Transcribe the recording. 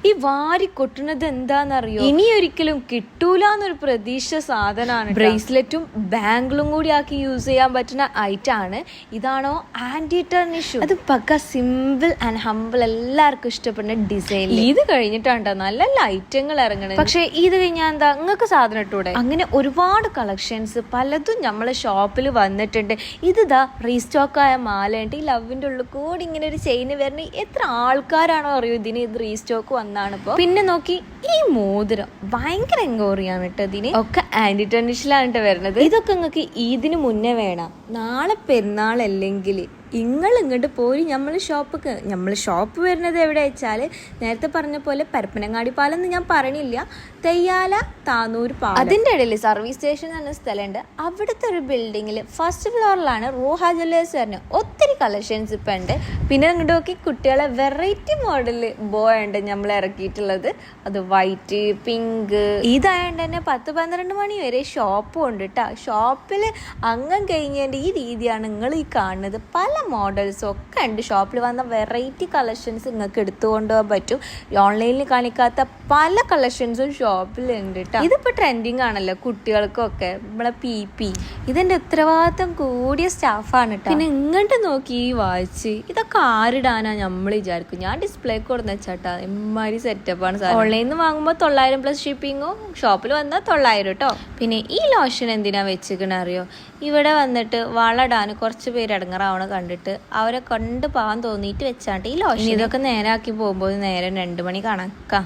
ഈ വാരി കൊട്ടുന്നത് എന്താണെന്നറിയോ? ഇനി ഒരിക്കലും കിട്ടൂലെന്നൊരു പ്രതീക്ഷ സാധനമാണ്. ബ്രേസ്ലെറ്റും ബാംഗിളും കൂടി ആക്കി യൂസ് ചെയ്യാൻ പറ്റുന്ന ഐറ്റം ആണ്. ഇതാണോ ആന്റി ടർണിഷ്? അത് പക്ക സിമ്പിൾ ആൻഡ് ഹമ്പിൾ, എല്ലാവർക്കും ഇഷ്ടപ്പെടുന്ന ഡിസൈൻ. ഇത് കഴിഞ്ഞിട്ടാണ് നല്ല നല്ല ഐറ്റങ്ങൾ ഇറങ്ങണത്. പക്ഷെ ഇത് കഴിഞ്ഞാൽ എന്താ നിങ്ങൾക്ക് സാധനം ഇട്ടൂടെ? അങ്ങനെ ഒരുപാട് കളക്ഷൻസ് പലതും നമ്മളെ ഷോപ്പിൽ വന്നിട്ടുണ്ട്. ഇതാ റീസ്റ്റോക്ക് ആയ മാലയുണ്ട്. ഈ ലവിന്റെ ഉള്ളിൽ കൂടി ഇങ്ങനെ ഒരു ചെയിന് വരുന്ന എത്ര ആൾക്കാരാണോ അറിയോ ഇതിന്. ഇത് റീസ്റ്റോക്ക് വന്നാണ് ഇപ്പൊ. പിന്നെ നോക്കി ഈ മോതിരം ഭയങ്കര എൻക്വയറിയാണ് കേട്ടോ. ഇതിന് ഒക്കെ ആന്റി ടർണിഷിലാണ് വരുന്നത്. ഇതൊക്കെ നിങ്ങൾക്ക് ഇതിന് മുന്നേ വേണം. നാളെ പെരുന്നാളല്ലെങ്കിൽ ഇങ്ങോട്ട് പോയി നമ്മൾ ഷോപ്പ് വരുന്നത് എവിടെ വെച്ചാൽ നേരത്തെ പറഞ്ഞ പോലെ പരപ്പനങ്ങാടി പാലം എന്ന് ഞാൻ പറഞ്ഞില്ല, തെയ്യാല താനൂർ പാലം. അതിൻ്റെ ഇടയിൽ സർവീസ് സ്റ്റേഷൻ എന്ന സ്ഥലമുണ്ട്. അവിടുത്തെ ഒരു ബിൽഡിങ്ങിൽ ഫസ്റ്റ് ഫ്ലോറിലാണ് റൂഹ ജ്വല്ലേഴ്സ് വരുന്നത്. ഒത്തിരി കളക്ഷൻസ് ഇപ്പം ഉണ്ട്. പിന്നെ ഇങ്ങോട്ട് നോക്കി കുട്ടികളെ വെറൈറ്റി മോഡൽ ബോയ് ഉണ്ട് നമ്മൾ ഇറക്കിയിട്ടുള്ളത്. അത് വൈറ്റ്, പിങ്ക്. ഇതായതുകൊണ്ട് തന്നെ 10-12 മണി വരെ ഷോപ്പും ഉണ്ട് കേട്ടോ. ഷോപ്പിൽ അംഗം കഴിഞ്ഞതിൻ്റെ ഈ രീതിയാണ് നിങ്ങൾ ഈ കാണുന്നത്. പല മോഡൽസും ഒക്കെ ഉണ്ട്. ഷോപ്പിൽ വന്ന വെറൈറ്റി കളക്ഷൻസ് നിങ്ങൾക്ക് എടുത്തുകൊണ്ട് പോകാൻ പറ്റും. ഓൺലൈനിൽ കാണിക്കാത്ത പല കളക്ഷൻസും ഷോപ്പിലുണ്ട് കേട്ടോ. ഇതിപ്പോൾ ട്രെൻഡിങ് ആണല്ലോ കുട്ടികൾക്കൊക്കെ. നമ്മളെ പി ഇതെൻ്റെ ഉത്തരവാദിത്തം കൂടിയ സ്റ്റാഫാണ് കേട്ടോ. പിന്നെ ഇങ്ങോട്ട് നോക്കി ഈ വാച്ച് ഇതൊക്കെ ആരിടാനാ നമ്മൾ വിചാരിക്കും. ഞാൻ ഡിസ്പ്ലേ കൊടുന്ന് വെച്ചാട്ടാ. എമ്മാതിരി സെറ്റപ്പാണ്. ഓൺലൈനിൽ നിന്ന് വാങ്ങുമ്പോൾ 900+ ഷിപ്പിങ്ങും, ഷോപ്പിൽ വന്നാൽ 900 കേട്ടോ. പിന്നെ ഈ ലോഷൻ എന്തിനാ വെച്ചിരിക്കണ അറിയോ? ഇവിടെ വന്നിട്ട് വളടാൻ കുറച്ച് പേര് ഇടങ്ങറാവണ കണ്ടിട്ട് അവരെ കണ്ട് പാവാൻ തോന്നിയിട്ട് വെച്ചാണ്ട് ഈ ലോഷൻ. ഇതൊക്കെ നേരാക്കി പോകുമ്പോൾ നേരം 2 മണി കണക്കാം.